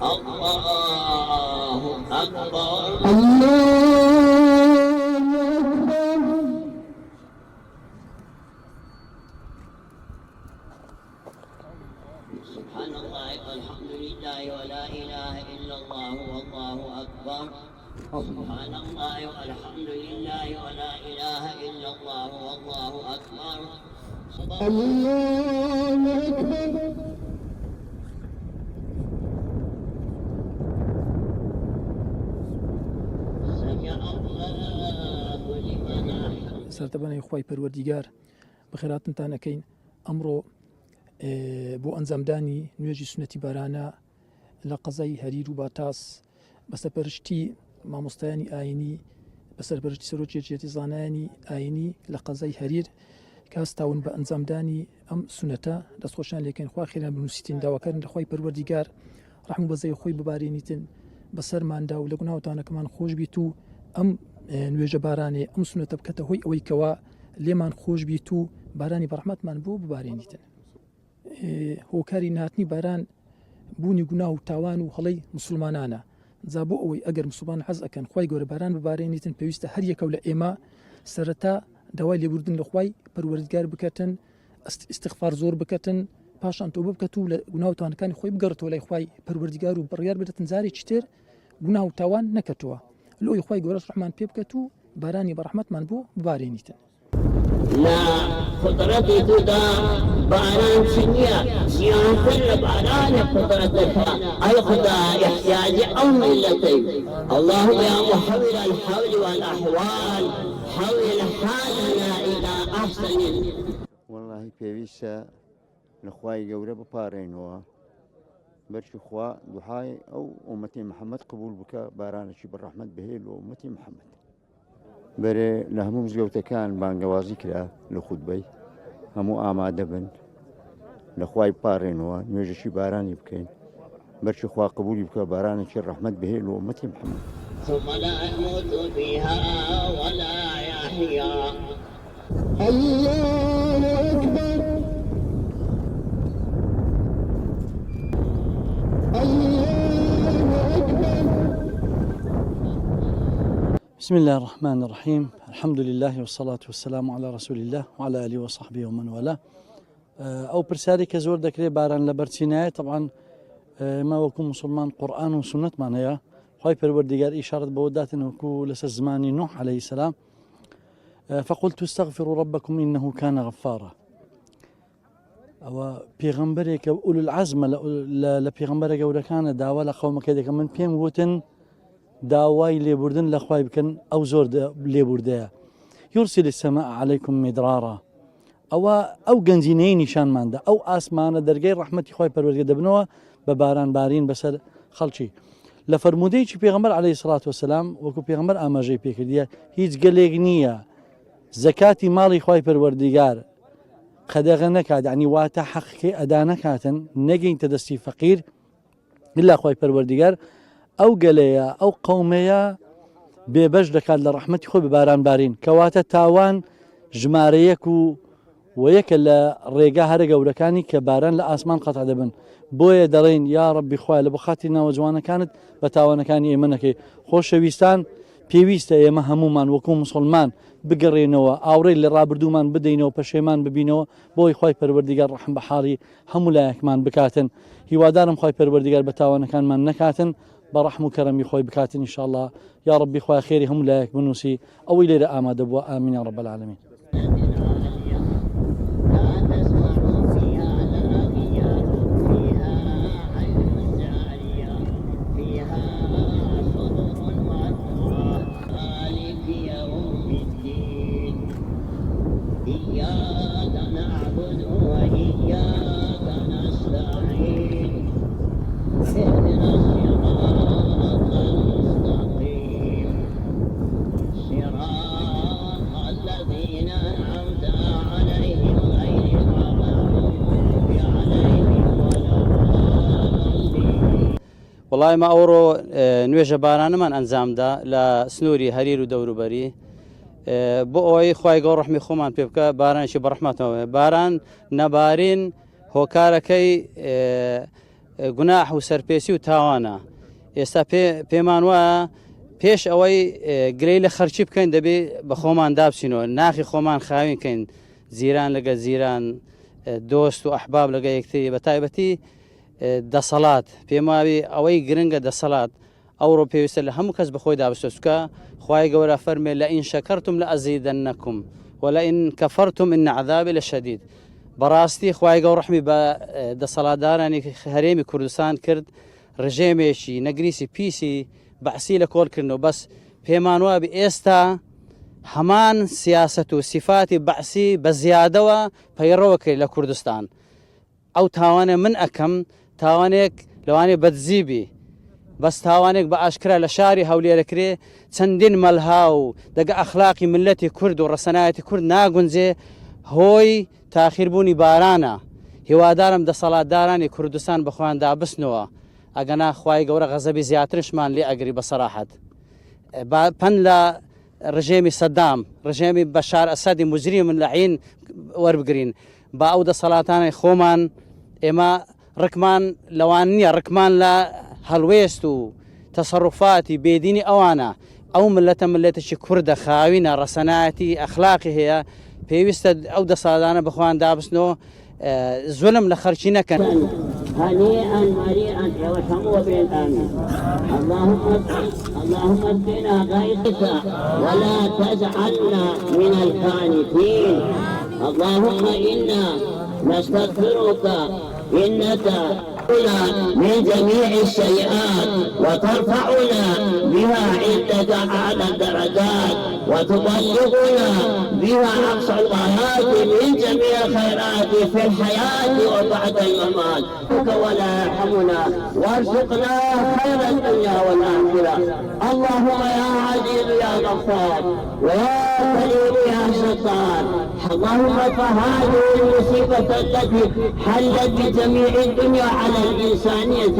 الله أكبر. سبحان الله والحمد لله ولا إله إلا الله والله أكبر. سبحان الله والحمد لله ولا إله إلا الله والله أكبر. الله أكبر. سرتبانی خوای پروردگار بخیراتتان ئەکەین ئەمڕۆ بۆ ئەنجامدانی نوێژی سنەتی بارانە لە قەزای هەریر و باتاس بەسەرپەرشتی مامۆستایانی ئاینی بەسەرپەرشتی سەرۆکیەتی زانایانی ئاینی لە قەزای هەریر کاستاون بە ئەنجامدانی ئەم سونەتە دەستخۆشیان لێکەین خوا خێران بنووسیتین داواکردن لە خوای پەروەردیگار ڕەحم و بەزەی خۆی ببارێنیتن بەسەرماندا و لە گوناهتانەکەمان خۆش بیت و ئەم نوێژە بارانێ ئەم سونەتە بکەتە هۆی ئەوەی کەوا لێمان خۆش بیت و بارانی بەڕەحمەتمان بۆ ببارێنیتن. هۆکاری نهاتنی باران بوونی گوناه و تاوان و هەڵەی مسلمانانە جا بۆ ئەوەی ئەگەر مسلمان حەز ئەکەن خوای گەورە باران ببارێنیتن پێویستە هەر یەکەو لە ئێمە سەرەتا داوای لێبوردن لە خوای پەروەردگار بکەتن، ئیستیغفار زۆر بکەتن، پاشان تۆبە بکەت و لە گوناهتانەکانی خۆی بگەڕێتەوە لای خوای پەروەردگار و بڕیار بدەتن جارێکی تر گوناه و تاوان نەکەتەوە لۆی خوای گەورەش ڕەحمان پێ بکەت و بارانی بەڕەحمەتمان بۆ ببارێنیتن. لا قدرتي تدا باران سنيا سيان كل باران قدرتك أي خدا يحتاج أو ملتي. اللهم يا محول الحول والأحوال حول حالنا إلى أحسن. والله پێویستە لە خوای گەورە بپارێنەوە بەرچی خوا دوحای ئەو ئومەتی محەممەد قبول بکە بارانێکی بەڕەحمەت بهێل و ئومەتی محەممەد بەرێ لە هەموو مزگەوتەکان بانگەوازی کرا لە خودبەی هەموو ئامادە بن لە خوای پارێنەوە نوێژەشی بارانی بکەین بەرچی خوا قبولی بکە بارانێکی ڕەحمەت بهێل و ئومەتی محەممەد. ثم لا يموت فيها ولا يحيا. الله أكبر. بسم الله الرحمن الرحيم. الحمد لله والصلاة والسلام على رسول الله وعلى آله وصحبه ومن والاه. أو برسالي كزور ذكري باران لبرتيناي طبعا ما وكم مسلمان قرآن وسنة معناها خايف الورديجار إشارة بودات إنه لس زمان نوح عليه السلام فقلت استغفروا ربكم إنه كان غفارا. أو بيغمبرك أولو العزم لبيغمبرك ولا كان داوى لقوم كذا كمان بيم وتن داوای لێبوردن لە خوای بکەن ئەو زۆر لێبوردەیە. يرسل السماء عليكم مدرارا. ئەو گەنجینەی نیشانماندا ئەو ئاسمانە دەرگای ڕەحمەتی خوای پەروەردگار دەبنەوە بە باران بارین بەسەر خەڵکی. لە فەرمودەیەکی پێغەمبەر عەلەیهی سەڵات وسەلام وەکو پێغەمبەر ئاماژەی پێکردیە هیچ گەلێک نییە زەکاتی ماڵی خوای پەروەردگار قەدەغە نەکات یعنی واتە حەقەکەی ئەدا نەکاتن نەگەینتە دەستی فەقیر ئیلا خوای پەروەردگار ئەو گەلەیە ئەو قەومەیە بێبەش دەکات لە ڕەحمەتی خۆی بە باران بارین کەواتە تاوان ژمارەیەک و یەکە لە ڕێگا هەرە گەورەکانی کە باران لە ئاسمان قەتع دەبن بۆیە دەڵێن یا ڕەبی خوای لە بەخاتی ناوە جوانەکانت بە تاوانەکانی ئێمە نەکەی. خۆشەویستان پێویستە ئێمە هەمومان وەکو مسلمان بگەڕێنەوە ئاوڕێی لە ڕابردوومان بدەینەوە پەشێمان ببینەوە بۆی خوای پەروەردگار ڕەحم بە حاڵی هەموو لایەکمان بکاتن. هیوادارم خوای پەروەردگار بە تاوانەکانمان نەکاتن برحم وكرمي خوي بكاتن إن شاء الله يا ربي خوي خيري هم لايك بنوسي أو إلى آماد أبوا آمين يا رب العالمين. والله ما أورو نوێژە بارانەمان ئەنجامدا لە سنووری هەریر و دەوروبەری بۆ ئەوەی خوای گەورە ڕەحمی خۆمان پێ بکە بارانێکی بەڕەحمەتەوە باران نەبارین هۆکارەکەی گوناح و سەرپێسی و تاوانە. ئێستا پێمان وایە پێش ئەوەی گرەی لە خەرچی بکەین دەبێ بە خۆمان دابچینەوە، ناخی خۆمان خاوین کەین زیران لەگە زیران، دۆست و ئەحباب لەگە یەکتری، بە تایبەتی دەسەڵات پێم وابێ ئەوەی گرنگە دەسەڵات ئەوڕۆ پێویستە لە هەموو کەس بەخۆی دابستۆسکە. خوای گەورە فەرمێ لە ئین شەکەرتم لە ئەزیدەنەکم ولا ئین کەفەرتم ئین عەذابی لەشەدید. بەڕاستی خوای گەورە ڕەحمی بە دەسەڵاتدارانی هەرێمی کوردستان کرد، ڕژێمێکی نەگریسی پیسی بەعسی لە کۆڵکردنەوە، بەس پێمان وابێ ئێستا هەمان سیاست و سیفاتی بەعسی بە زیادەوە پەیڕەوە کرد لە کوردستان. ئەو تاوانێ من ئەەکەم تاوانێک لەوانێ بەدزیبی، بەس تاوانێک بە ئاشکرا لە شاری هەولێرەکرێ چەندین مەلها و دەگە ئەخلاقی ملەتی کورد و ڕەسەنایەتی کورد ناگونجێ هۆی تاخیربوونی بارانە. هیوادارم دەسەڵاتدارانی کوردستان بەخۆیان دابستنەوە، ئەگەنا خوای گەورە غەزەبی زیاترشمان لێ ئەگری بە سەراحەت. پەن لە ڕژێمی سەدام، ڕژێمی بەشار ئەسەدی مجری من لەعین وەربگرین، با ئەو دەسەڵاتانی خۆمان ئێمە ڕکمان لەوان نییە، ڕکمان لە هەڵوێست و تەسەڕوفاتی بێدینی ئەوانە. ئەو ملەتە ملەتێکی کوردە خاوینە، ڕەسەنایەتی ئەخلاقی هەیە، پێویستە ئەو دەسەڵاتانە بەخۆیان دابستنەوە، زولم لە خەرچی نەکەن. هنيئا مريئا وشموا بالآمين. اللهم اسقنا غيثك ولا تجعلنا من القانتين. اللهم إنا نستغفرك إنك من جميع السيئات وترفعنا بها عندك أعلى الدرجات وتبلغنا بها أقصى الغايات من جميع الخيرات في الحياة وبعد الممات. ولا يرحمنا وارزقنا خير الدنيا والآخرة. اللهم يا عزيز يا غفار ويا كريم يا ستار، اللهم فهذه المصيبة التي حلت بجميع الدنيا على الإنسانية